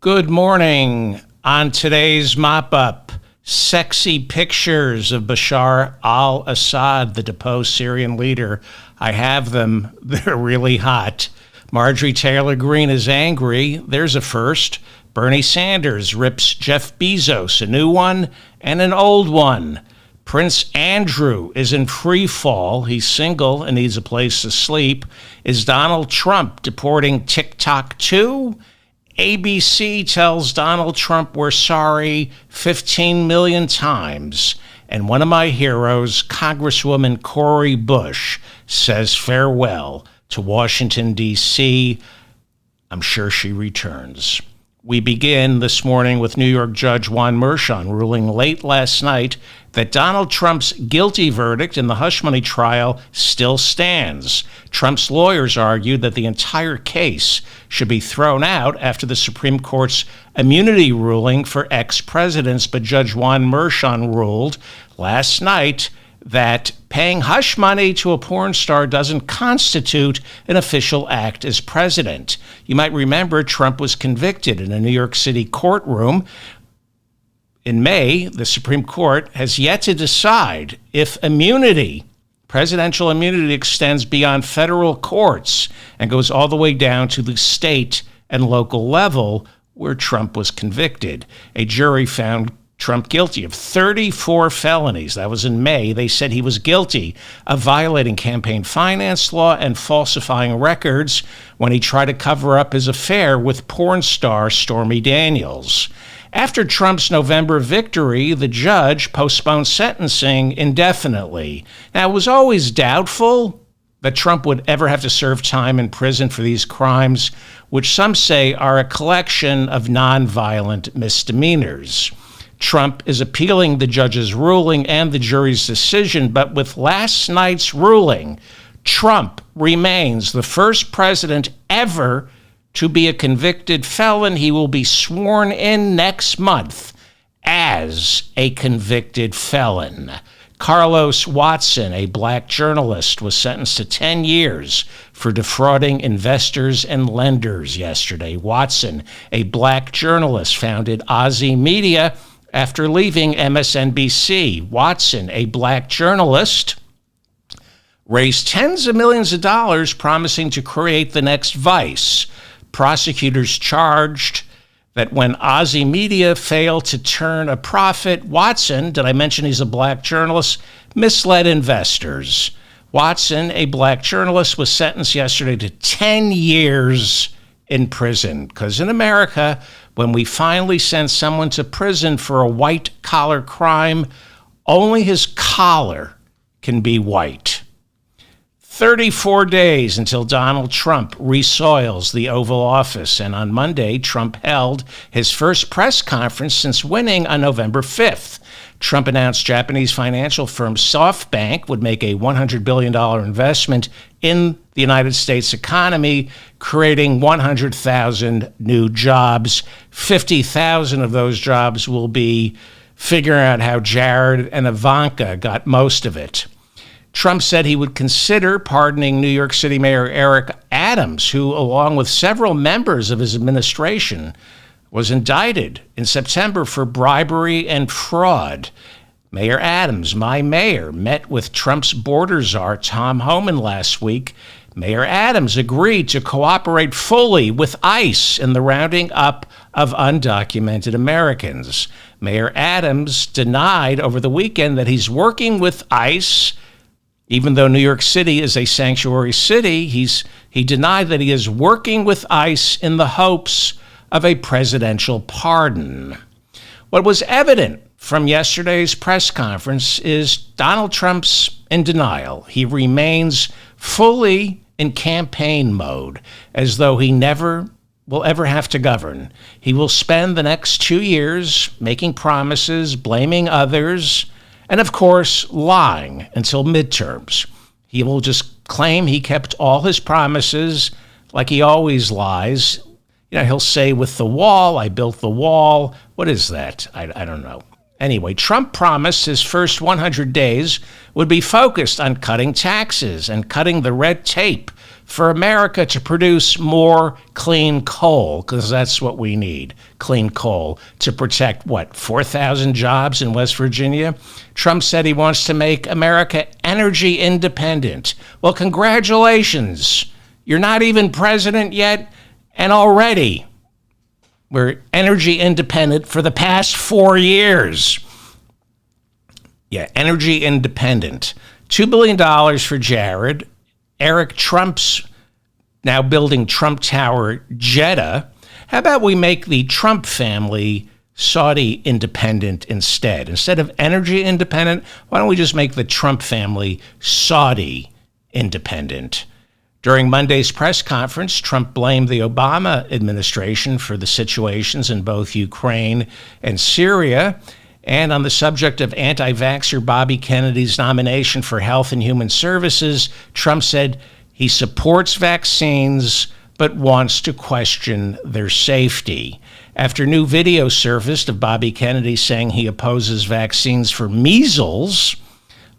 Good morning. On today's mop-up, sexy pictures of Bashar Al Assad, the deposed Syrian leader. I have them. They're really hot. Marjorie Taylor Greene is angry. There's a first. Bernie Sanders rips Jeff Bezos, a new one and an old one. Prince Andrew is in free fall. He's single and needs a place to sleep. Is Donald Trump deporting TikTok too? ABC tells Donald Trump we're sorry 15 million times. And one of my heroes, Congresswoman Cori Bush, says farewell to Washington, D.C. I'm sure she returns. We begin this morning with New York Judge Juan Merchan ruling late last night that Donald Trump's guilty verdict in the hush money trial still stands. Trump's lawyers argued that the entire case should be thrown out after the Supreme Court's immunity ruling for ex-presidents, but Judge Juan Merchan ruled last night that paying hush money to a porn star doesn't constitute an official act as president. You might remember Trump was convicted in a New York City courtroom. In May, the Supreme Court has yet to decide if presidential immunity, extends beyond federal courts and goes all the way down to the state and local level where Trump was convicted. A jury found Trump guilty of 34 felonies. That was in May. They said he was guilty of violating campaign finance law and falsifying records when he tried to cover up his affair with porn star Stormy Daniels. After Trump's November victory, the judge postponed sentencing indefinitely. Now, it was always doubtful that Trump would ever have to serve time in prison for these crimes, which some say are a collection of nonviolent misdemeanors. Trump is appealing the judge's ruling and the jury's decision, but with last night's ruling, Trump remains the first president ever to be a convicted felon. He will be sworn in next month as a convicted felon. Carlos Watson, a black journalist, was sentenced to 10 years for defrauding investors and lenders yesterday. Watson, a black journalist, founded Ozzy Media after leaving MSNBC. Watson, a black journalist, raised tens of millions of dollars promising to create the next Vice. Prosecutors charged that when Ozzy Media failed to turn a profit, Watson, did I mention he's a black journalist, misled investors. Watson, a black journalist, was sentenced yesterday to 10 years in prison, because in America, when we finally send someone to prison for a white-collar crime, only his collar can be white. 34 days until Donald Trump resoils the Oval Office, and on Monday, Trump held his first press conference since winning on November 5th. Trump announced Japanese financial firm SoftBank would make a $100 billion investment in the United States economy, creating 100,000 new jobs. 50,000 of those jobs will be figuring out how Jared and Ivanka got most of it. Trump said he would consider pardoning New York City Mayor Eric Adams, who, along with several members of his administration, was indicted in September for bribery and fraud. Mayor Adams, my mayor, met with Trump's border czar, Tom Homan, last week. Mayor Adams agreed to cooperate fully with ICE in the rounding up of undocumented Americans. Mayor Adams denied over the weekend that he's working with ICE. Even though New York City is a sanctuary city, he denied that he is working with ICE in the hopes of a presidential pardon. What was evident from yesterday's press conference is Donald Trump's in denial. He remains fully in campaign mode, as though he never will ever have to govern. He will spend the next 2 years making promises, blaming others, and of course, lying until midterms. He will just claim he kept all his promises like he always lies. You know, he'll say with the wall, I built the wall. What is that? I don't know. Anyway, Trump promised his first 100 days would be focused on cutting taxes and cutting the red tape for America to produce more clean coal, because that's what we need, clean coal, to protect, 4,000 jobs in West Virginia? Trump said he wants to make America energy independent. Well, congratulations. You're not even president yet, and already we're energy independent for the past 4 years. Yeah, energy independent. $2 billion for Jared. Eric Trump's now building Trump Tower, Jeddah. How about we make the Trump family Saudi independent instead? Instead of energy independent, why don't we just make the Trump family Saudi independent? During Monday's press conference, Trump blamed the Obama administration for the situations in both Ukraine and Syria. And on the subject of anti-vaxxer Bobby Kennedy's nomination for Health and Human Services, Trump said he supports vaccines but wants to question their safety. After new video surfaced of Bobby Kennedy saying he opposes vaccines for measles,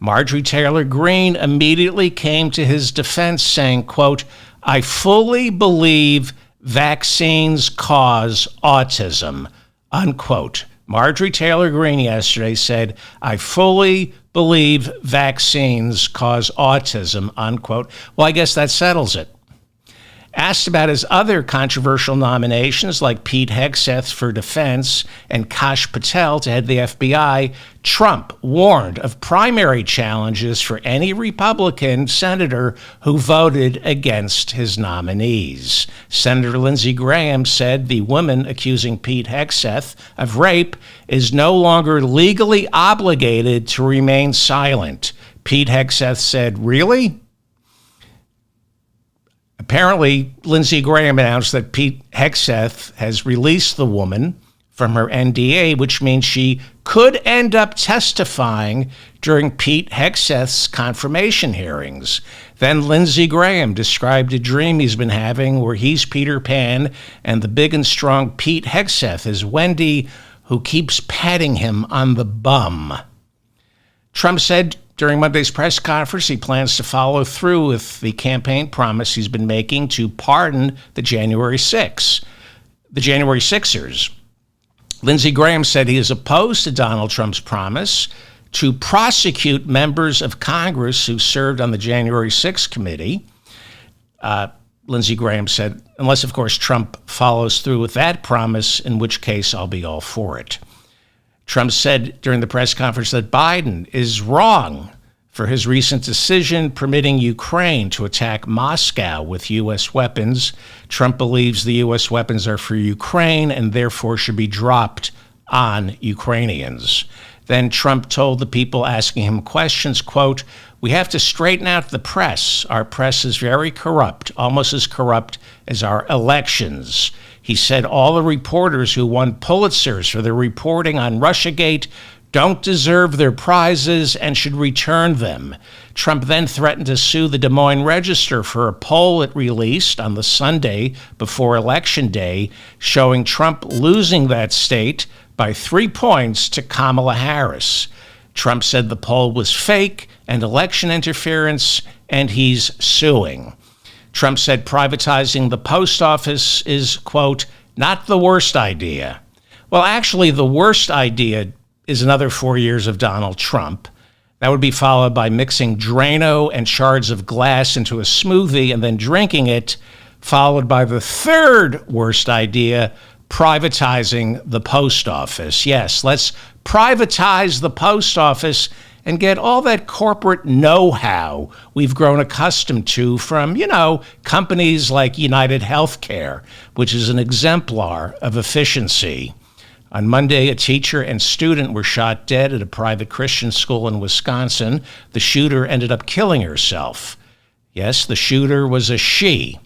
Marjorie Taylor Greene immediately came to his defense saying, quote, "I fully believe vaccines cause autism," unquote. Marjorie Taylor Greene yesterday said, "I fully believe vaccines cause autism," unquote. Well, I guess that settles it. Asked about his other controversial nominations like Pete Hegseth for defense and Kash Patel to head the FBI, Trump warned of primary challenges for any Republican senator who voted against his nominees. Senator Lindsey Graham said the woman accusing Pete Hegseth of rape is no longer legally obligated to remain silent. Pete Hegseth said, "Really?" Apparently, Lindsey Graham announced that Pete Hegseth has released the woman from her NDA, which means she could end up testifying during Pete Hegseth's confirmation hearings. Then Lindsey Graham described a dream he's been having where he's Peter Pan and the big and strong Pete Hegseth is Wendy, who keeps patting him on the bum. Trump said during Monday's press conference, he plans to follow through with the campaign promise he's been making to pardon the January 6ers. Lindsey Graham said he is opposed to Donald Trump's promise to prosecute members of Congress who served on the January 6th committee. Lindsey Graham said, unless, of course, Trump follows through with that promise, in which case I'll be all for it. Trump said during the press conference that Biden is wrong for his recent decision permitting Ukraine to attack Moscow with U.S. weapons. Trump believes the U.S. weapons are for Ukraine and therefore should be dropped on Ukrainians. Then Trump told the people asking him questions, quote, "We have to straighten out the press. Our press is very corrupt, almost as corrupt as our elections." He said all the reporters who won Pulitzers for their reporting on Russiagate don't deserve their prizes and should return them. Trump then threatened to sue the Des Moines Register for a poll it released on the Sunday before Election Day, showing Trump losing that state by 3 points to Kamala Harris. Trump said the poll was fake and election interference, and he's suing. Trump said privatizing the post office is, quote, "not the worst idea." Well, actually, the worst idea is another 4 years of Donald Trump. That would be followed by mixing Drano and shards of glass into a smoothie and then drinking it, followed by the third worst idea, privatizing the post office. Yes, let's privatize the post office and get all that corporate know-how we've grown accustomed to from, companies like United Healthcare, which is an exemplar of efficiency. On Monday, a teacher and student were shot dead at a private Christian school in Wisconsin. The shooter ended up killing herself. Yes, the shooter was a she.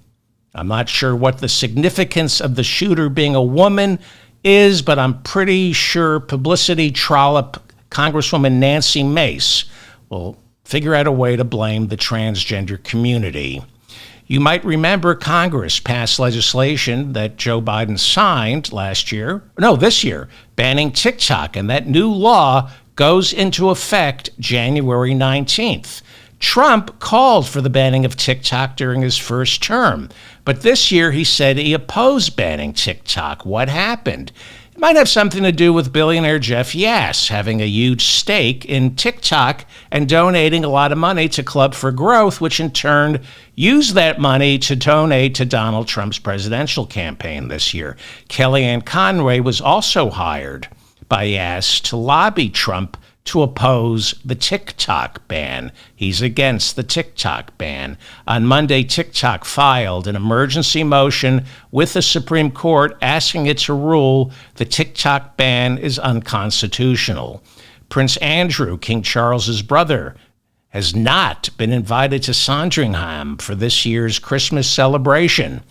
I'm not sure what the significance of the shooter being a woman is, but I'm pretty sure publicity trollop Congresswoman Nancy Mace will figure out a way to blame the transgender community. You might remember Congress passed legislation that Joe Biden signed this year, banning TikTok, and that new law goes into effect January 19th. Trump called for the banning of TikTok during his first term, but this year he said he opposed banning TikTok. What happened? It might have something to do with billionaire Jeff Yass having a huge stake in TikTok and donating a lot of money to Club for Growth, which in turn used that money to donate to Donald Trump's presidential campaign this year. Kellyanne Conway was also hired by Yass to lobby Trump to oppose the TikTok ban. He's against the TikTok ban. On Monday, TikTok filed an emergency motion with the Supreme Court asking it to rule the TikTok ban is unconstitutional. Prince Andrew, King Charles's brother, has not been invited to Sandringham for this year's Christmas celebration.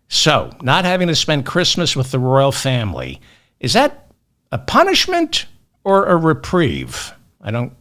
So, not having to spend Christmas with the royal family, is that a punishment or a reprieve? I don't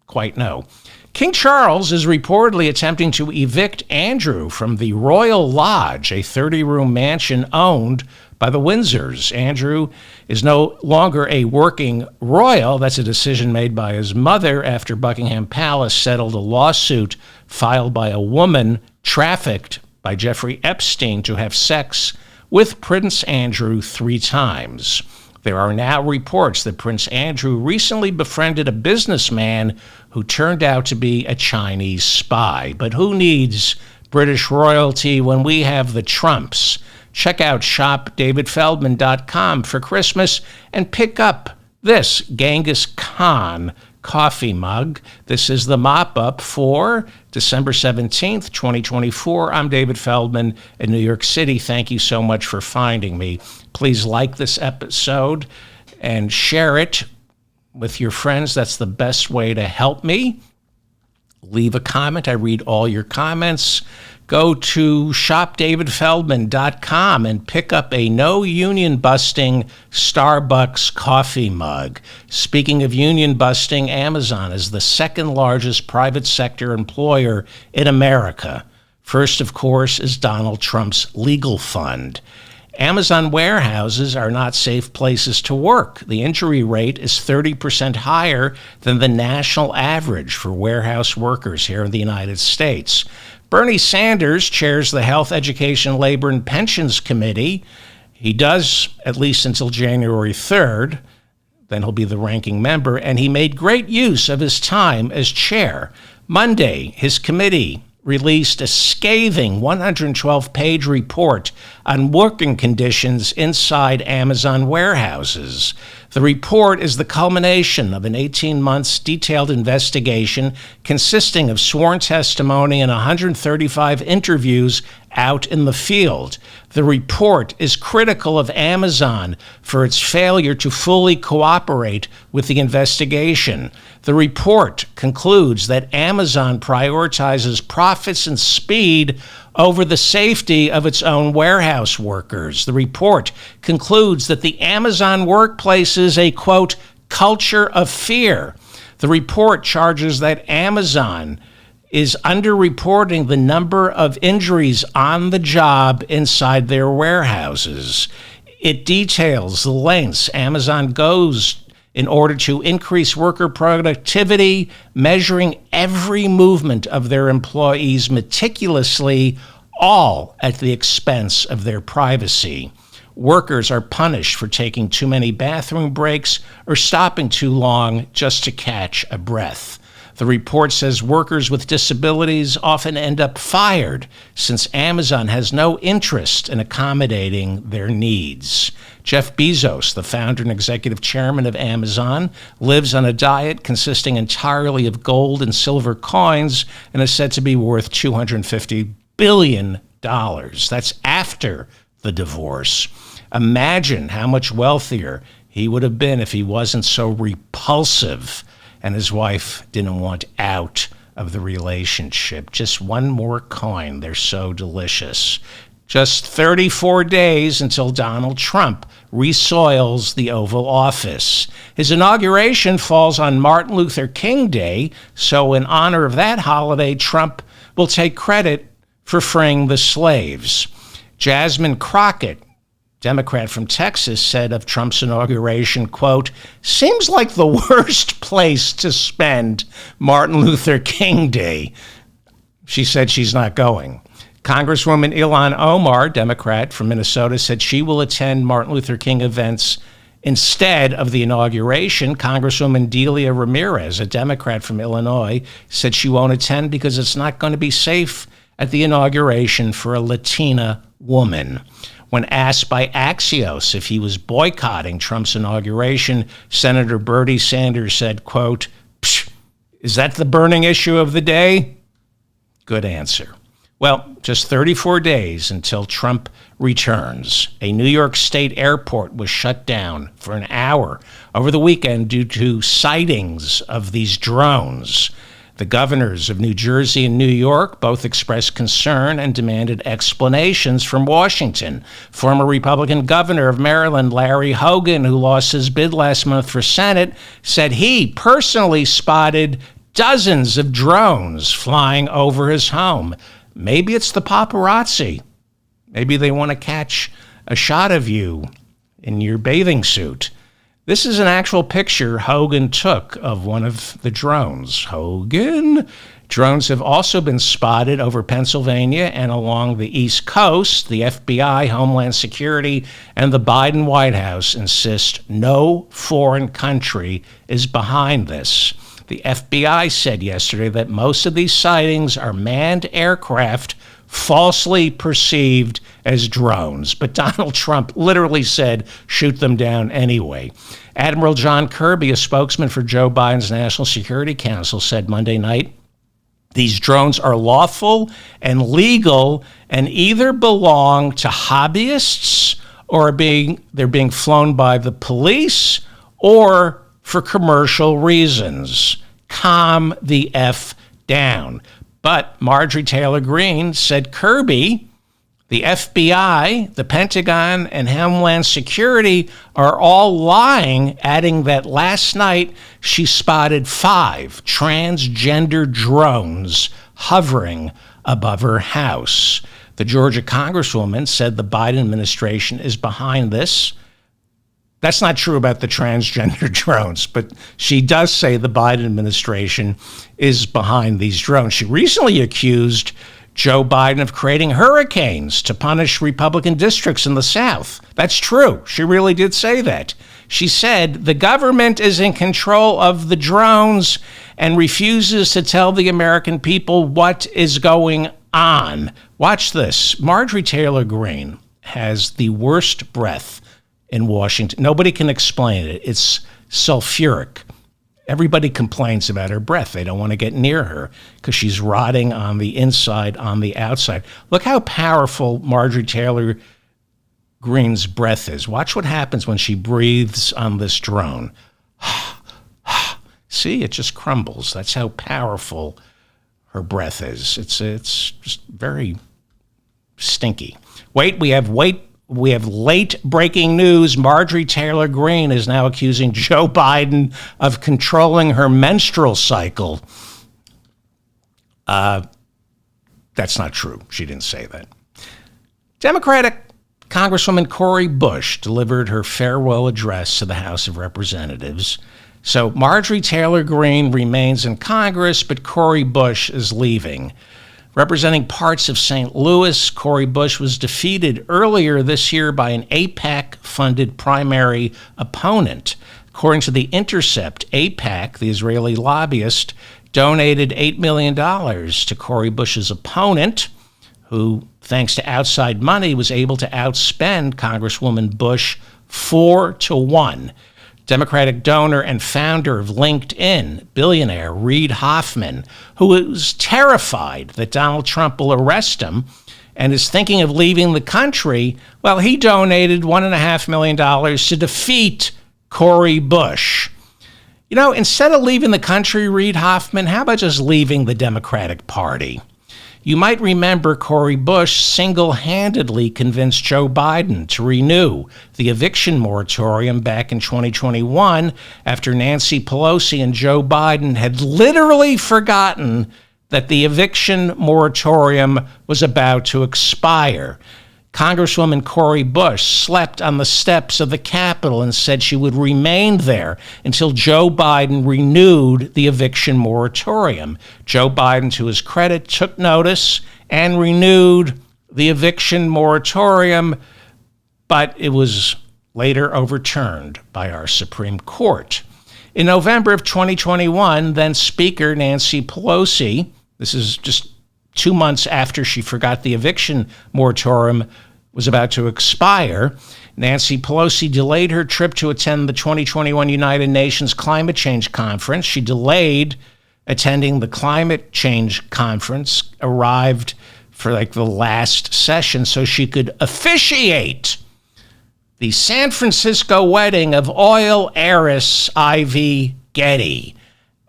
quite know. King Charles is reportedly attempting to evict Andrew from the Royal Lodge, a 30-room mansion owned by the Windsors. Andrew is no longer a working royal. That's a decision made by his mother after Buckingham Palace settled a lawsuit filed by a woman trafficked by Jeffrey Epstein to have sex with Prince Andrew 3 times. There are now reports that Prince Andrew recently befriended a businessman who turned out to be a Chinese spy. But who needs British royalty when we have the Trumps? Check out shopdavidfeldman.com for Christmas and pick up this Genghis Khan coffee mug. This is the mop-up for December 17th, 2024. I'm David Feldman in New York City. Thank you so much for finding me. Please like this episode and share it with your friends. That's the best way to help me. Leave a comment. I read all your comments. Go to shopdavidfeldman.com and pick up a no-union-busting Starbucks coffee mug. Speaking of union-busting, Amazon is the second largest private sector employer in America. First, of course, is Donald Trump's legal fund. Amazon warehouses are not safe places to work. The injury rate is 30% higher than the national average for warehouse workers here in the United States. Bernie Sanders chairs the Health, Education, Labor, and Pensions Committee. He does at least until January 3rd. Then he'll be the ranking member, and he made great use of his time as chair. Monday, his committee released a scathing 112-page report on working conditions inside Amazon warehouses. The report is the culmination of an 18-month detailed investigation consisting of sworn testimony and 135 interviews out in the field. The report is critical of Amazon for its failure to fully cooperate with the investigation. The report concludes that Amazon prioritizes profits and speed over the safety of its own warehouse workers. The report concludes that the Amazon workplace is a, quote, culture of fear. The report charges that Amazon is underreporting the number of injuries on the job inside their warehouses. It details the lengths Amazon goes in order to increase worker productivity, measuring every movement of their employees meticulously, all at the expense of their privacy. Workers are punished for taking too many bathroom breaks or stopping too long just to catch a breath. The report says workers with disabilities often end up fired since Amazon has no interest in accommodating their needs. Jeff Bezos, the founder and executive chairman of Amazon, lives on a diet consisting entirely of gold and silver coins and is said to be worth $250 billion. That's after the divorce. Imagine how much wealthier he would have been if he wasn't so repulsive and his wife didn't want out of the relationship. Just one more coin. They're so delicious. Just 34 days until Donald Trump resoils the Oval Office. His inauguration falls on Martin Luther King Day, so in honor of that holiday, Trump will take credit for freeing the slaves. Jasmine Crockett Democrat from Texas, said of Trump's inauguration, quote, "Seems like the worst place to spend Martin Luther King Day." She said she's not going. Congresswoman Ilhan Omar, Democrat from Minnesota, said she will attend Martin Luther King events instead of the inauguration. Congresswoman Delia Ramirez, a Democrat from Illinois, said she won't attend because it's not going to be safe at the inauguration for a Latina woman. When asked by Axios if he was boycotting Trump's inauguration, Senator Bernie Sanders said, quote, "Is that the burning issue of the day?" Good answer. Well, just 34 days until Trump returns. A New York State airport was shut down for an hour over the weekend due to sightings of these drones. The governors of New Jersey and New York both expressed concern and demanded explanations from Washington. Former Republican governor of Maryland, Larry Hogan, who lost his bid last month for Senate, said he personally spotted dozens of drones flying over his home. Maybe it's the paparazzi. Maybe they want to catch a shot of you in your bathing suit. This is an actual picture Hogan took of one of the drones. Hogan. Drones have also been spotted over Pennsylvania and along the East Coast. The FBI, Homeland Security, and the Biden White House insist no foreign country is behind this. The FBI said yesterday that most of these sightings are manned aircraft falsely perceived as drones. But Donald Trump literally said, shoot them down anyway. Admiral John Kirby, a spokesman for Joe Biden's National Security Council, said Monday night, these drones are lawful and legal and either belong to hobbyists or they're being flown by the police or for commercial reasons. Calm the F down. But Marjorie Taylor Greene said Kirby, the FBI, the Pentagon, and Homeland Security are all lying, adding that last night she spotted 5 transgender drones hovering above her house. The Georgia Congresswoman said the Biden administration is behind this. That's not true about the transgender drones, but she does say the Biden administration is behind these drones. She recently accused Joe Biden of creating hurricanes to punish Republican districts in the South. That's true. She really did say that. She said the government is in control of the drones and refuses to tell the American people what is going on. Watch this. Marjorie Taylor Greene has the worst breath in Washington. Nobody can explain it. It's sulfuric. Everybody complains about her breath. They don't want to get near her because she's rotting on the inside, on the outside. Look how powerful Marjorie Taylor Greene's breath is. Watch what happens when she breathes on this drone. See, it just crumbles. That's how powerful her breath is. It's just very stinky. We have late breaking news. Marjorie Taylor Greene is now accusing Joe Biden of controlling her menstrual cycle. That's not true. She didn't say that. Democratic Congresswoman Cori Bush delivered her farewell address to the House of Representatives. So Marjorie Taylor Greene remains in Congress, but Cori Bush is leaving. Representing parts of St. Louis, Cori Bush was defeated earlier this year by an AIPAC-funded primary opponent. According to The Intercept, AIPAC, the Israeli lobbyist, donated $8 million to Cori Bush's opponent, who, thanks to outside money, was able to outspend Congresswoman Bush 4-1. Democratic donor and founder of LinkedIn, billionaire Reid Hoffman, who is terrified that Donald Trump will arrest him and is thinking of leaving the country, well, he donated $1.5 million to defeat Cori Bush. You know, instead of leaving the country, Reid Hoffman, how about just leaving the Democratic Party? You might remember Cori Bush single-handedly convinced Joe Biden to renew the eviction moratorium back in 2021 after Nancy Pelosi and Joe Biden had literally forgotten that the eviction moratorium was about to expire. Congresswoman Cori Bush slept on the steps of the Capitol and said she would remain there until Joe Biden renewed the eviction moratorium. Joe Biden, to his credit, took notice and renewed the eviction moratorium, but it was later overturned by our Supreme Court. In November of 2021, then Speaker Nancy Pelosi, this is just 2 months after she forgot the eviction moratorium was about to expire, Nancy Pelosi delayed her trip to attend the 2021 United Nations Climate Change Conference. She delayed attending the climate change conference, arrived for like the last session so she could officiate the San Francisco wedding of oil heiress Ivy Getty.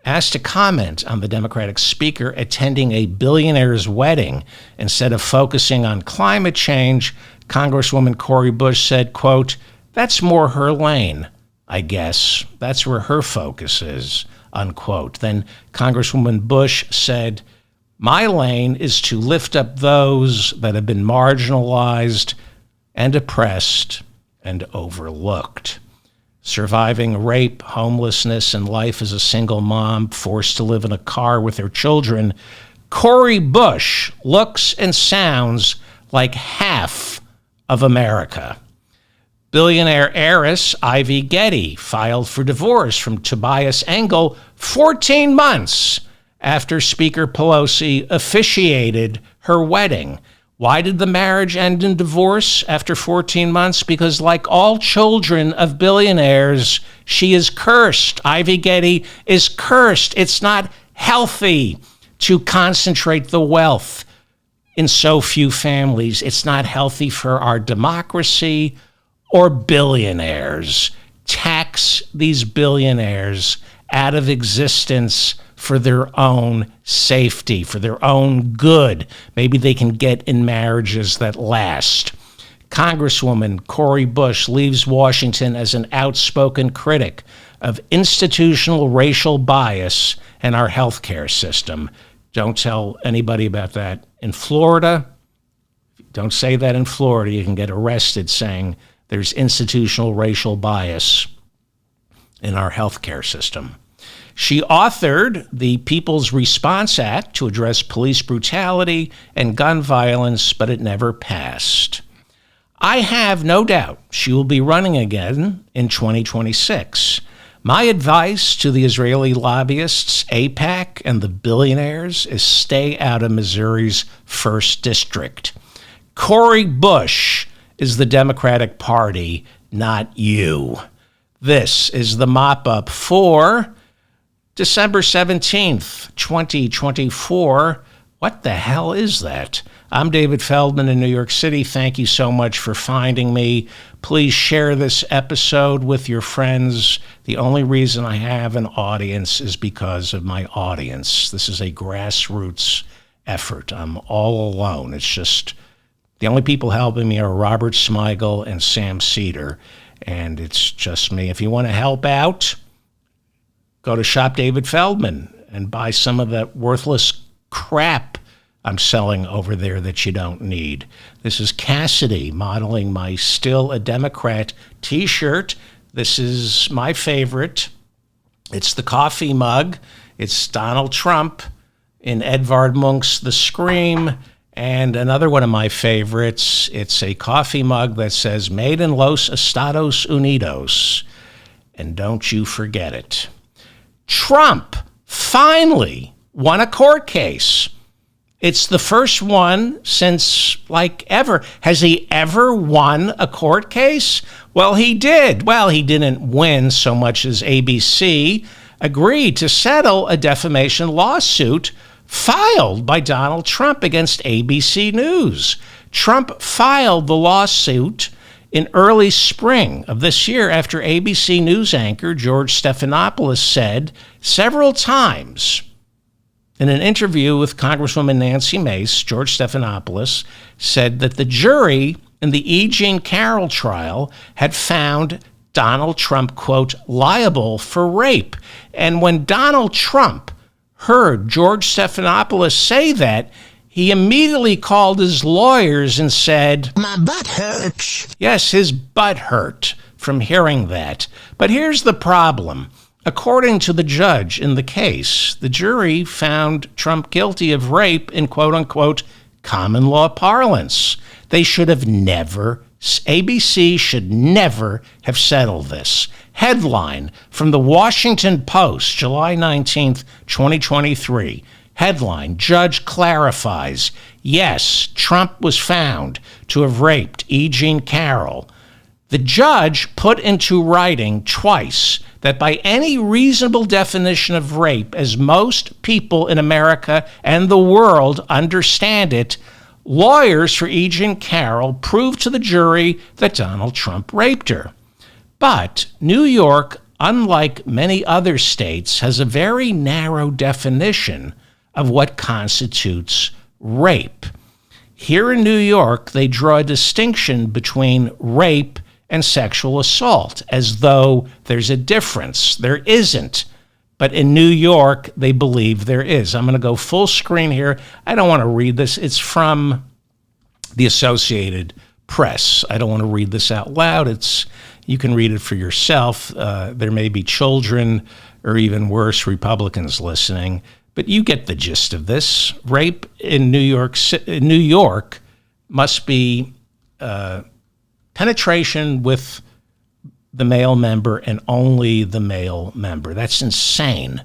Asked to comment on the Democratic speaker attending a billionaire's wedding instead of focusing on climate change, Congresswoman Cori Bush said, quote, "That's more her lane, I guess. That's where her focus is," unquote. Then Congresswoman Bush said, "My lane is to lift up those that have been marginalized and oppressed and overlooked." Surviving rape, homelessness, and life as a single mom forced to live in a car with her children, Cori Bush looks and sounds like half of America. Billionaire heiress Ivy Getty filed for divorce from Tobias Engel 14 months after Speaker Pelosi officiated her wedding. Why did the marriage end in divorce after 14 months? Because like all children of billionaires, she is cursed. Ivy Getty is cursed. It's not healthy to concentrate the wealth in so few families. It's not healthy for our democracy or billionaires. Tax these billionaires out of existence for their own safety, for their own good. Maybe they can get in marriages that last. Congresswoman Cori Bush leaves Washington as an outspoken critic of institutional racial bias in our healthcare system. Don't tell anybody about that in Florida. Don't say that in Florida. You can get arrested saying there's institutional racial bias in our healthcare system. She authored the People's Response Act to address police brutality and gun violence, but it never passed. I have no doubt she will be running again in 2026. My advice to the Israeli lobbyists, AIPAC, and the billionaires is stay out of Missouri's 1st District. Cori Bush is the Democratic Party, not you. This is the mop-up for December 17th, 2024. What the hell is that? I'm David Feldman in New York City. Thank you so much for finding me. Please share this episode with your friends. The only reason I have an audience is because of my audience. This is a grassroots effort. I'm all alone. It's just the only people helping me are Robert Smigel and Sam Cedar, and it's just me. If you want to help out, go to Shop David Feldman and buy some of that worthless crap I'm selling over there that you don't need. This is Cassidy modeling my Still a Democrat t-shirt. This is my favorite. It's the coffee mug. It's Donald Trump in Edvard Munch's The Scream. And another one of my favorites, it's a coffee mug that says, "Made in Los Estados Unidos." And don't you forget it. Trump finally won a court case. It's the first one since, ever. Has he ever won a court case? Well, he did. Well, he didn't win so much as ABC agreed to settle a defamation lawsuit filed by Donald Trump against ABC News. Trump filed the lawsuit in early spring of this year after ABC News anchor George Stephanopoulos said several times in an interview with Congresswoman Nancy Mace, George Stephanopoulos said that the jury in the E. Jean Carroll trial had found Donald Trump, quote, liable for rape. And when Donald Trump heard George Stephanopoulos say that, he immediately called his lawyers and said, "My butt hurts." Yes, his butt hurt from hearing that. But here's the problem. According to the judge in the case, the jury found Trump guilty of rape in quote-unquote common law parlance. They should have never, ABC should never have settled this. Headline from the Washington Post, July 19th, 2023. Headline, Judge clarifies, yes, Trump was found to have raped E. Jean Carroll. The judge put into writing twice that by any reasonable definition of rape, as most people in America and the world understand it, lawyers for E. Jean Carroll proved to the jury that Donald Trump raped her. But New York, unlike many other states, has a very narrow definition of what constitutes rape. Here in New York, they draw a distinction between rape and sexual assault, as though there's a difference. There isn't. But in New York, they believe there is. I'm going to go full screen here. I don't want to read this. It's from the Associated Press. I don't want to read this out loud. You can read it for yourself. There may be children or even worse, Republicans listening. But you get the gist of this. Rape in New York must be penetration with the male member and only the male member. That's insane.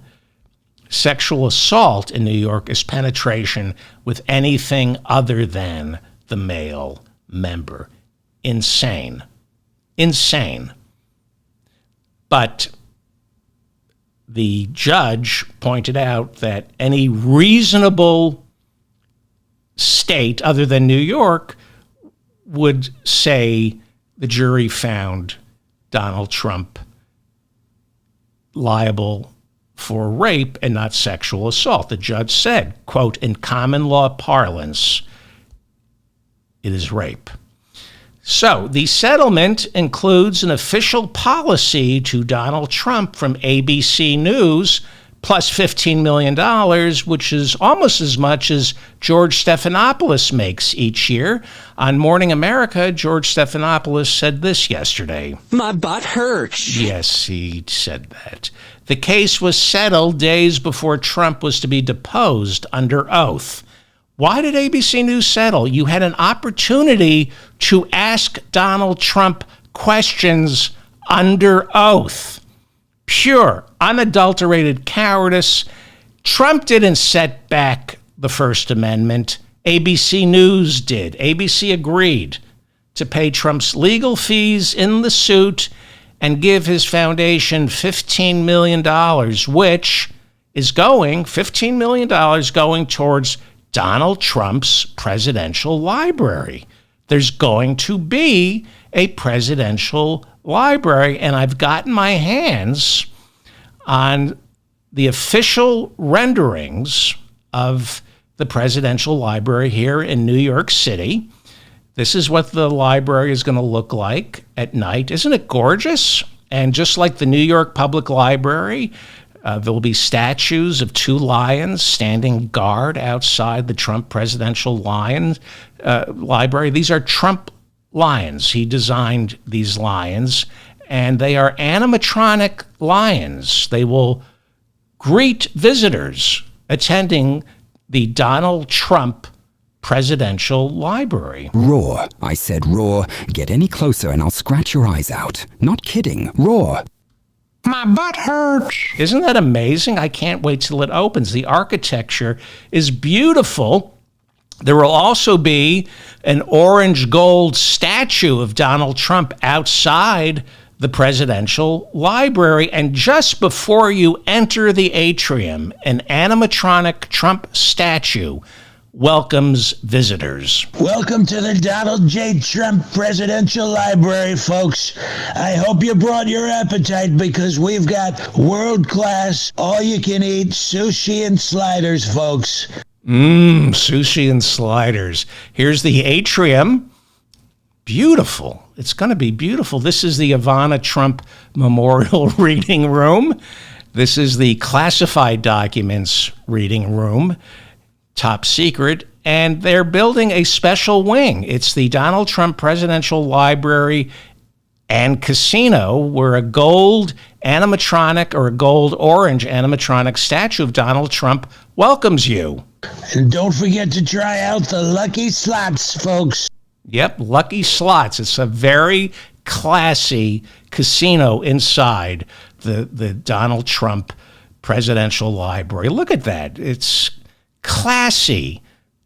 Sexual assault in New York is penetration with anything other than the male member. Insane. Insane. But the judge pointed out that any reasonable state other than New York would say the jury found Donald Trump liable for rape and not sexual assault. The judge said, quote, in common law parlance, it is rape. So the settlement includes an official policy to Donald Trump from ABC News, plus $15 million, which is almost as much as George Stephanopoulos makes each year. On Morning America, George Stephanopoulos said this yesterday. "My butt hurts." Yes, he said that. The case was settled days before Trump was to be deposed under oath. Why did ABC News settle? You had an opportunity to ask Donald Trump questions under oath. Pure, unadulterated cowardice. Trump didn't set back the First Amendment. ABC News did. ABC agreed to pay Trump's legal fees in the suit and give his foundation $15 million, which is going, $15 million going towards Donald Trump's presidential library. There's going to be a presidential library, and I've gotten my hands on the official renderings of the presidential library here in New York City. This is what the library is going to look like at night. Isn't it gorgeous? And just like the New York Public Library, there will be statues of two lions standing guard outside the Trump presidential library. These are Trump lions. He designed these lions, and they are animatronic lions. They will greet visitors attending the Donald Trump presidential library. Roar. I said roar. Get any closer and I'll scratch your eyes out. Not kidding. Roar. "My butt hurts." Isn't that amazing? I can't wait till it opens. The architecture is beautiful. There will also be an orange gold statue of Donald Trump outside the presidential library. And just before you enter the atrium, an animatronic Trump statue welcomes visitors. Welcome to the Donald J. Trump Presidential Library, folks. I hope you brought your appetite because we've got world-class, all-you-can-eat sushi and sliders, folks. Sushi and sliders. Here's the atrium. Beautiful. It's going to be beautiful. This is the Ivana Trump Memorial Reading Room. This is the classified documents reading room. Top secret. and they're building a special wing. It's the Donald Trump Presidential Library and Casino, where a gold animatronic or a gold orange animatronic statue of Donald Trump welcomes you. And don't forget to try out the Lucky Slots, folks. Yep, Lucky Slots. It's a very classy casino inside the Donald Trump Presidential Library. Look at that. It's classy.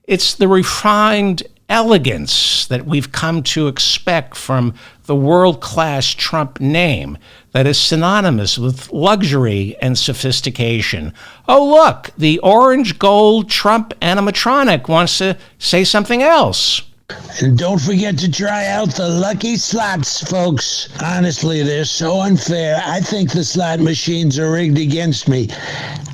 It's the refined elegance that we've come to expect from the world-class Trump name that is synonymous with luxury and sophistication. Oh, look, the orange gold Trump animatronic wants to say something else. And don't forget to try out the Lucky Slots, folks. Honestly, they're so unfair. I think the slot machines are rigged against me.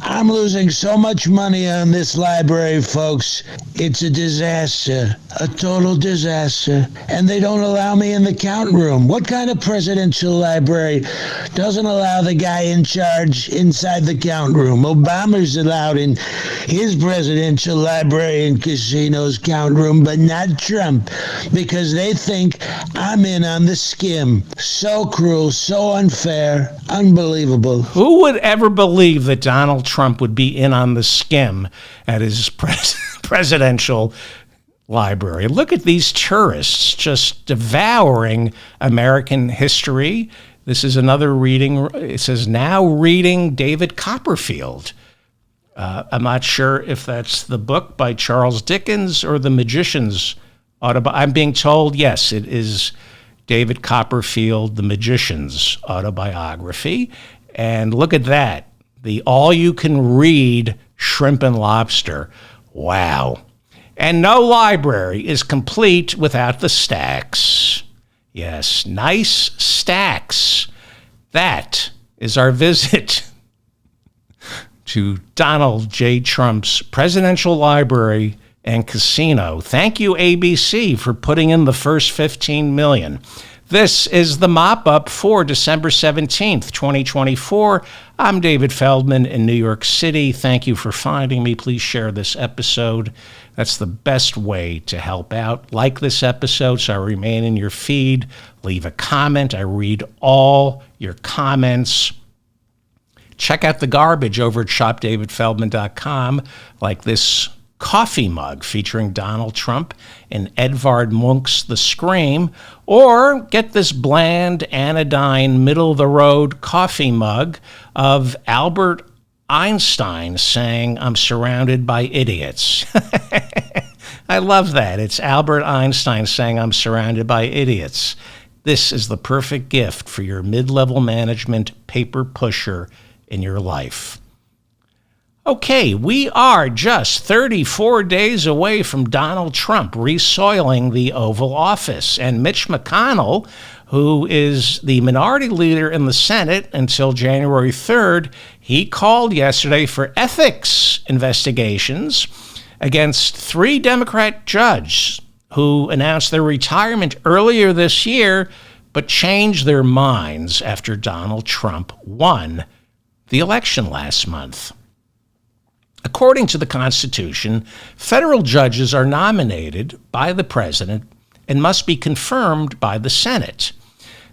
I'm losing so much money on this library, folks. It's a disaster. A total disaster. And they don't allow me in the count room. What kind of presidential library doesn't allow the guy in charge inside the count room? Obama's allowed in his presidential library and casinos count room, but not Trump, because they think I'm in on the skim. So cruel, so unfair, unbelievable. Who would ever believe that Donald Trump would be in on the skim at his presidential library? Look at these tourists just devouring American history. This is another reading. It says, now reading David Copperfield. I'm not sure if that's the book by Charles Dickens or the Magician's autobiography. I'm being told, yes, it is David Copperfield, the Magician's autobiography. And look at that. The all-you-can-read shrimp and lobster. Wow. And no library is complete without the stacks. Yes, nice stacks. That is our visit to Donald J. Trump's Presidential Library and Casino. Thank you, ABC, for putting in the first $15 million. This is the mop-up for December 17th, 2024. I'm David Feldman in New York City. Thank you for finding me. Please share this episode. That's the best way to help out. Like this episode so I remain in your feed. Leave a comment. I read all your comments. Check out the garbage over at shopdavidfeldman.com, like this coffee mug featuring Donald Trump and Edvard Munch's The Scream, or get this bland, anodyne, middle-of-the-road coffee mug of Albert Einstein saying, "I'm surrounded by idiots." I love that. It's Albert Einstein saying, "I'm surrounded by idiots." This is the perfect gift for your mid-level management paper pusher in your life. Okay, we are just 34 days away from Donald Trump resoiling the Oval Office, and Mitch McConnell, who is the minority leader in the Senate until January 3rd, he called yesterday for ethics investigations against 3 Democrat judges who announced their retirement earlier this year, but changed their minds after Donald Trump won the election last month. According to the Constitution, federal judges are nominated by the president and must be confirmed by the Senate.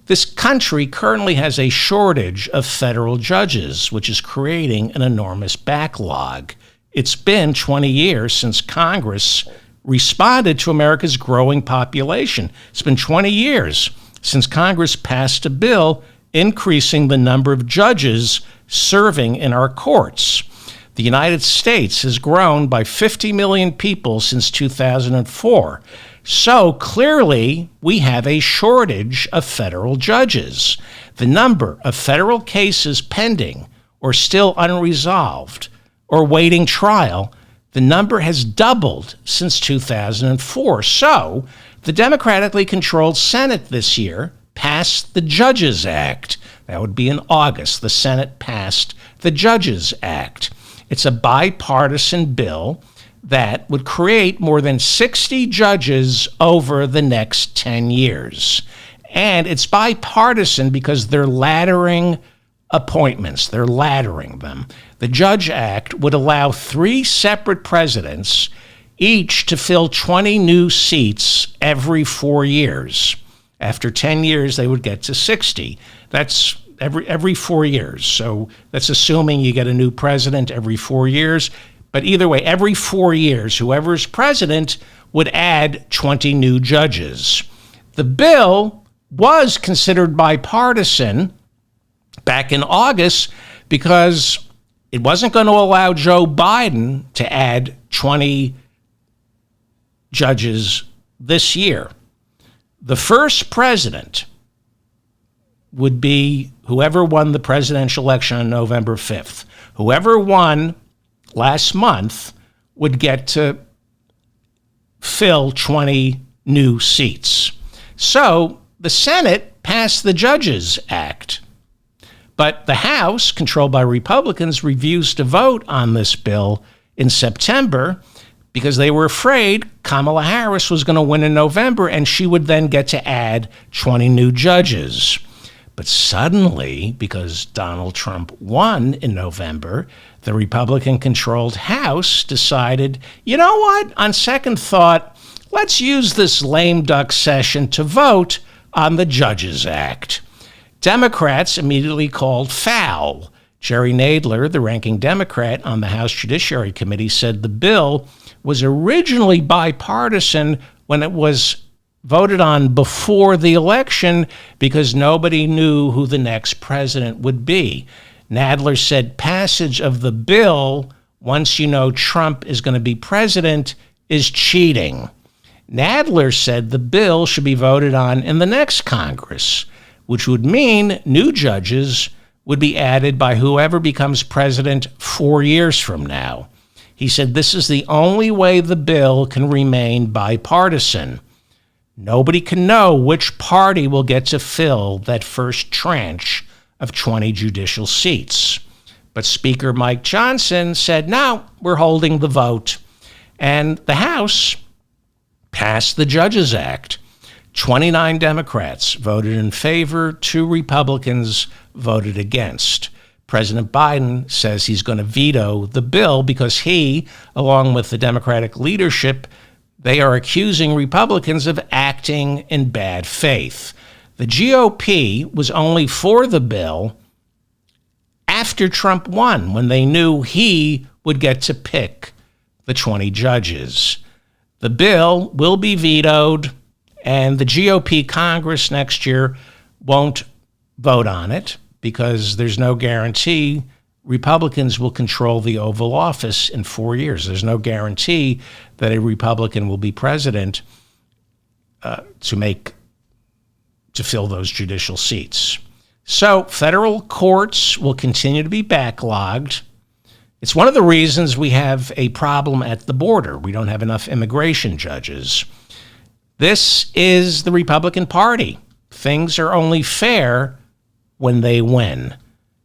This country currently has a shortage of federal judges, which is creating an enormous backlog. It's been 20 years since Congress responded to America's growing population. It's been 20 years since Congress passed a bill increasing the number of judges serving in our courts. The United States has grown by 50 million people since 2004. So clearly, we have a shortage of federal judges. The number of federal cases pending or still unresolved or waiting trial, the number has doubled since 2004. So the democratically controlled Senate this year passed the Judges Act. That would be in August. The Senate passed the Judges Act. It's a bipartisan bill that would create more than 60 judges over the next 10 years. And it's bipartisan because they're laddering appointments. They're laddering them. The Judge Act would allow 3 separate presidents, each to fill 20 new seats every 4 years. After 10 years, they would get to 60. That's every 4 years. So that's assuming you get a new president every 4 years. But either way, every 4 years, whoever's president would add 20 new judges. The bill was considered bipartisan back in August because it wasn't going to allow Joe Biden to add 20 judges this year. The first president would be whoever won the presidential election on November 5th. Whoever won last month would get to fill 20 new seats. So the Senate passed the Judges Act. But the House, controlled by Republicans, refused to vote on this bill in September because they were afraid Kamala Harris was going to win in November and she would then get to add 20 new judges. But suddenly, because Donald Trump won in November, the Republican-controlled House decided, you know what, on second thought, let's use this lame duck session to vote on the Judges Act. Democrats immediately called foul. Jerry Nadler, the ranking Democrat on the House Judiciary Committee, said the bill was originally bipartisan when it was voted on before the election because nobody knew who the next president would be. Nadler said passage of the bill, once you know Trump is going to be president, is cheating. Nadler said the bill should be voted on in the next Congress, which would mean new judges would be added by whoever becomes president 4 years from now. He said this is the only way the bill can remain bipartisan. Nobody can know which party will get to fill that first tranche of 20 judicial seats. But Speaker Mike Johnson said, no, we're holding the vote. And the House passed the Judges Act. 29 Democrats voted in favor, 2 Republicans voted against. President Biden says he's going to veto the bill because he, along with the Democratic leadership, they are accusing Republicans of acting in bad faith. The GOP was only for the bill after Trump won, when they knew he would get to pick the 20 judges. The bill will be vetoed, and the GOP Congress next year won't vote on it because there's no guarantee Republicans will control the Oval Office in 4 years. There's no guarantee that a Republican will be president to fill those judicial seats. So federal courts will continue to be backlogged. It's one of the reasons we have a problem at the border. We don't have enough immigration judges. This is the Republican Party. Things are only fair when they win.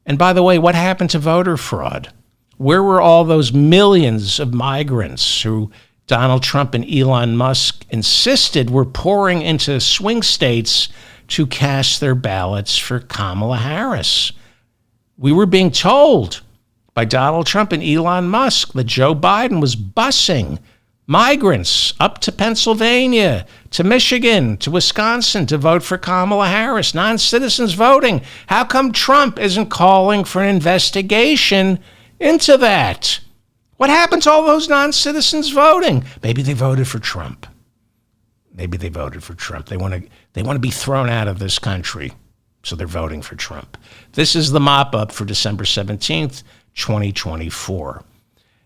And by the way, what happened to voter fraud? Where were all those millions of migrants who Donald Trump and Elon Musk insisted were pouring into swing states to cast their ballots for Kamala Harris? We were being told by Donald Trump and Elon Musk that Joe Biden was busing migrants up to Pennsylvania, to Michigan, to Wisconsin to vote for Kamala Harris, non-citizens voting. How come Trump isn't calling for an investigation into that? What happened to all those non-citizens voting? Maybe they voted for Trump. Maybe they voted for Trump. They want to be thrown out of this country, so they're voting for Trump. This is the mop-up for December 17th, 2024.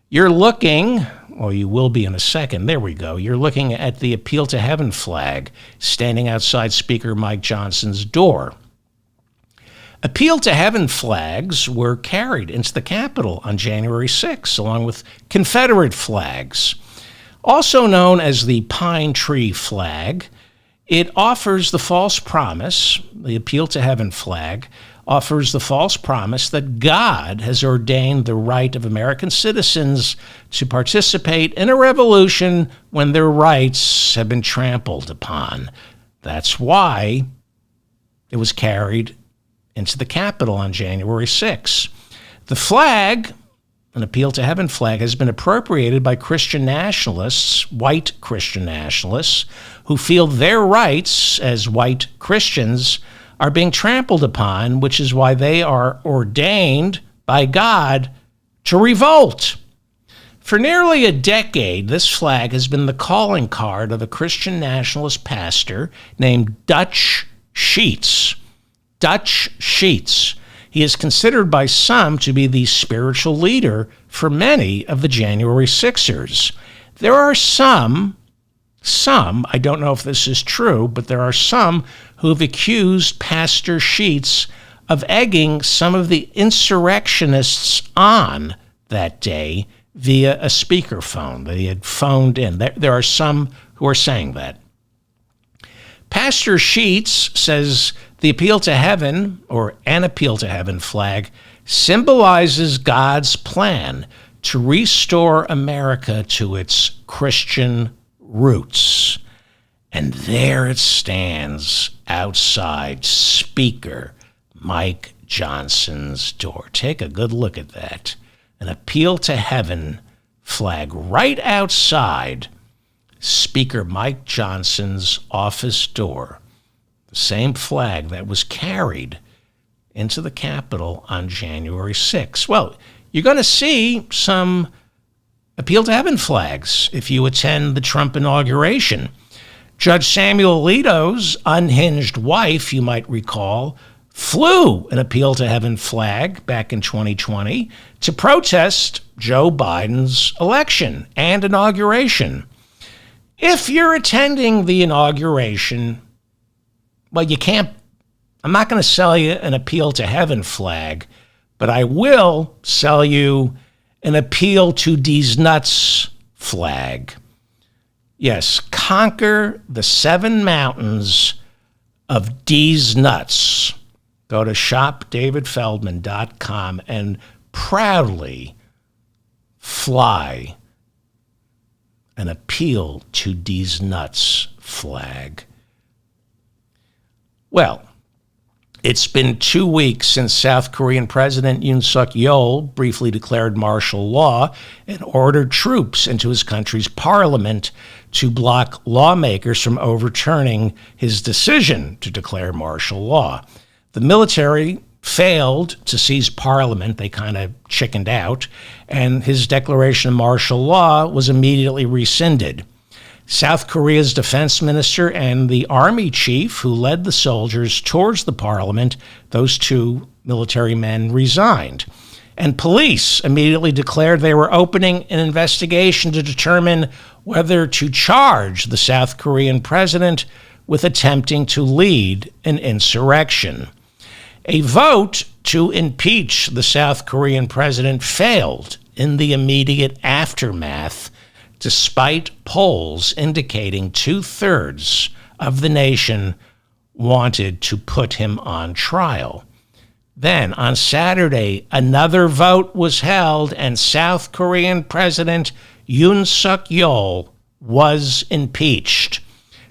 You're looking, well, you will be in a second. There we go. You're looking at the Appeal to Heaven flag standing outside Speaker Mike Johnson's door. Appeal to Heaven flags were carried into the Capitol on January 6, along with Confederate flags. Also known as the Pine Tree flag, it offers the false promise, the Appeal to Heaven flag, offers the false promise that God has ordained the right of American citizens to participate in a revolution when their rights have been trampled upon. That's why it was carried into the Capitol on January 6. The flag, an Appeal to Heaven flag, has been appropriated by Christian nationalists, white Christian nationalists, who feel their rights as white Christians are being trampled upon, which is why they are ordained by God to revolt. For nearly a decade, this flag has been the calling card of a Christian nationalist pastor named Dutch Sheets. Dutch Sheets. He is considered by some to be the spiritual leader for many of the January Sixers. There are some, I don't know if this is true, but there are some who have accused Pastor Sheets of egging some of the insurrectionists on that day via a speakerphone that he had phoned in. There are some who are saying that. Pastor Sheets says the Appeal to Heaven, or an Appeal to Heaven flag, symbolizes God's plan to restore America to its Christian roots. And there it stands outside Speaker Mike Johnson's door. Take a good look at that. An Appeal to Heaven flag right outside Speaker Mike Johnson's office door. The same flag that was carried into the Capitol on January 6th. Well, you're going to see some Appeal to Heaven flags if you attend the Trump inauguration. Judge Samuel Alito's unhinged wife, you might recall, flew an Appeal to Heaven flag back in 2020 to protest Joe Biden's election and inauguration. If you're attending the inauguration, well, I'm not going to sell you an Appeal to Heaven flag, but I will sell you an Appeal to D's Nuts flag. Yes, conquer the 7 mountains of D's Nuts. Go to shopdavidfeldman.com and proudly fly an Appeal to D's Nuts flag. Well, it's been 2 weeks since South Korean President Yoon Suk-yeol briefly declared martial law and ordered troops into his country's parliament to block lawmakers from overturning his decision to declare martial law. The military failed to seize parliament. They kind of chickened out, and his declaration of martial law was immediately rescinded. South Korea's defense minister and the army chief who led the soldiers towards the parliament, those 2 military men resigned. And police immediately declared they were opening an investigation to determine whether to charge the South Korean president with attempting to lead an insurrection. A vote to impeach the South Korean president failed in the immediate aftermath, despite polls indicating 2/3 of the nation wanted to put him on trial. Then, on Saturday, another vote was held, and South Korean President Yoon Suk-yeol was impeached.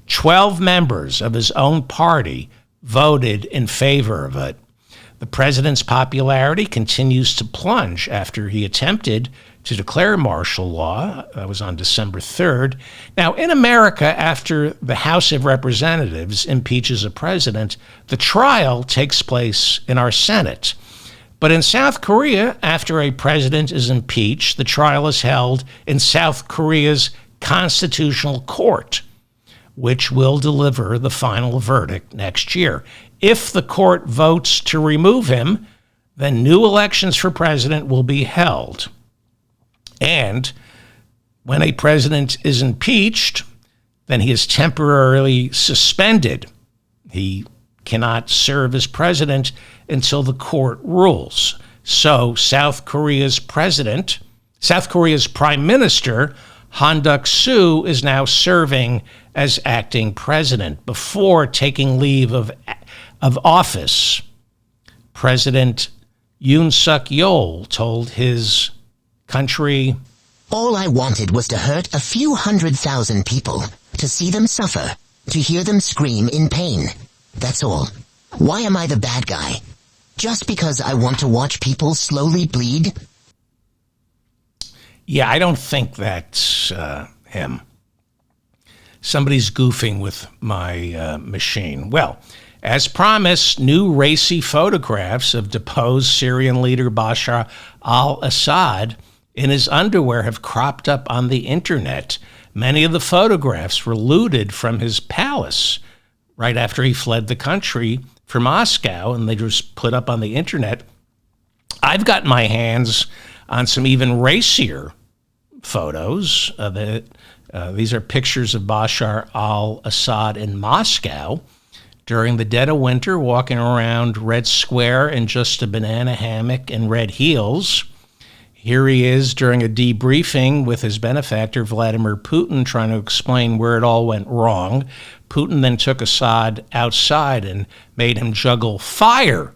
12 members of his own party voted in favor of it. The president's popularity continues to plunge after he attempted to declare martial law. That was on December 3rd. Now, in America, after the House of Representatives impeaches a president, the trial takes place in our Senate. But in South Korea, after a president is impeached, the trial is held in South Korea's constitutional court, which will deliver the final verdict next year. If the court votes to remove him, then new elections for president will be held. And when a president is impeached, then he is temporarily suspended. He cannot serve as president until the court rules. So South Korea's prime minister, Han Duck-soo, is now serving as acting president. Before taking leave of office, President Yoon Suk-yeol told his country, "All I wanted was to hurt a few 100,000 people, to see them suffer, to hear them scream in pain. That's all. Why am I the bad guy? Just because I want to watch people slowly bleed?" Yeah, I don't think that's him. Somebody's goofing with my machine. Well, as promised, new racy photographs of deposed Syrian leader Bashar Al Assad in his underwear have cropped up on the internet. Many of the photographs were looted from his palace right after he fled the country for Moscow, and they just put up on the internet. I've got my hands on some even racier photos. These are pictures of Bashar al Assad in Moscow during the dead of winter, walking around Red Square in just a banana hammock and red heels. Here he is during a debriefing with his benefactor, Vladimir Putin, trying to explain where it all went wrong. Putin then took Assad outside and made him juggle fire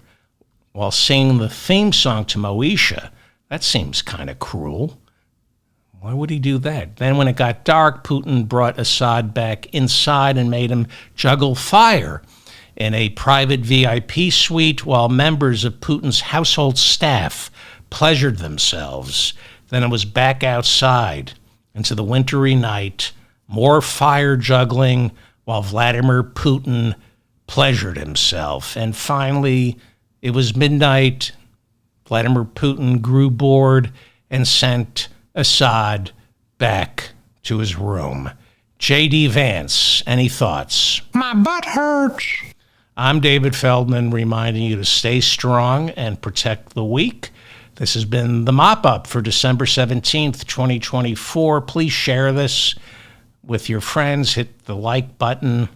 while singing the theme song to Moesha. That seems kind of cruel. Why would he do that? Then when it got dark, Putin brought Assad back inside and made him juggle fire in a private VIP suite while members of Putin's household staff pleasured themselves. Then it was back outside into the wintry night, more fire juggling while Vladimir Putin pleasured himself. And finally, it was midnight. Vladimir Putin grew bored and sent Assad back to his room. J.D. Vance, any thoughts? My butt hurts. I'm David Feldman, reminding you to stay strong and protect the weak. This has been the Mop-Up for December 17th, 2024. Please share this with your friends. Hit the like button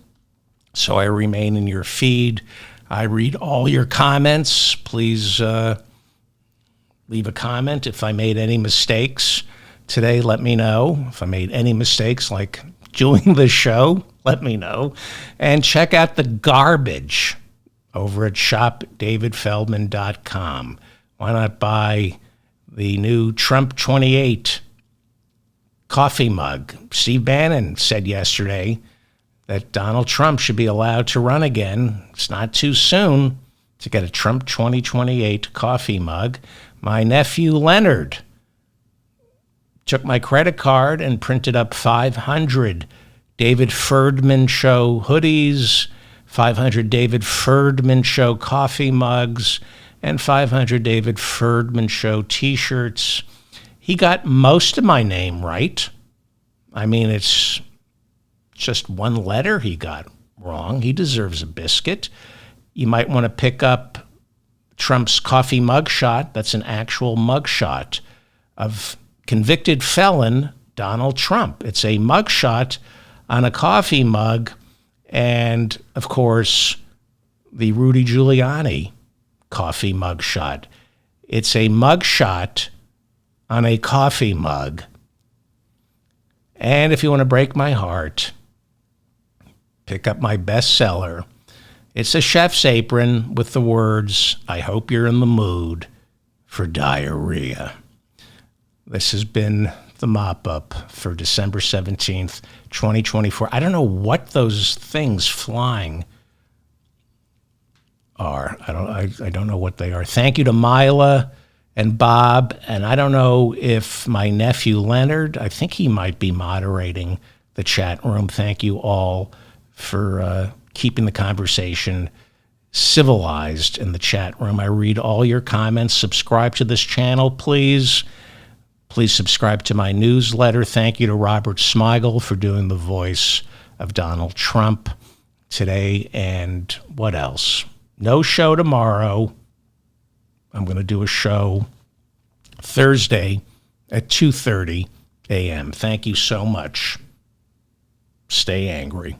so I remain in your feed. I read all your comments. Please leave a comment. If I made any mistakes today, let me know. If I made any mistakes, like doing the show, let me know. And check out the garbage over at shopdavidfeldman.com. Why not buy the new Trump 28 coffee mug? Steve Bannon said yesterday that Donald Trump should be allowed to run again. It's not too soon to get a Trump 2028 coffee mug. My nephew Leonard took my credit card and printed up 500 David Ferdman Show hoodies, 500 David Ferdman Show coffee mugs, and 500 David Ferdman Show t-shirts. He got most of my name right. I mean, it's just one letter he got wrong. He deserves a biscuit. You might want to pick up Trump's coffee mugshot. That's an actual mugshot of convicted felon Donald Trump. It's a mugshot on a coffee mug. And, of course, the Rudy Giuliani coffee mugshot. It's a mugshot on a coffee mug. And if you want to break my heart, pick up my bestseller. It's a chef's apron with the words, "I hope you're in the mood for diarrhea." This has been the Mop-Up for December 17th, 2024. I don't know what those things flying are. I don't know what they are. Thank you to Mila and Bob, and I don't know if my nephew Leonard, I think he might be moderating the chat room. Thank you all for keeping the conversation civilized in the chat room. I read all your comments. Subscribe to this channel, please. Please subscribe to my newsletter. Thank you to Robert Smigel for doing the voice of Donald Trump today. And what else? No show tomorrow. I'm going to do a show Thursday at 2:30 a.m. Thank you so much. Stay angry.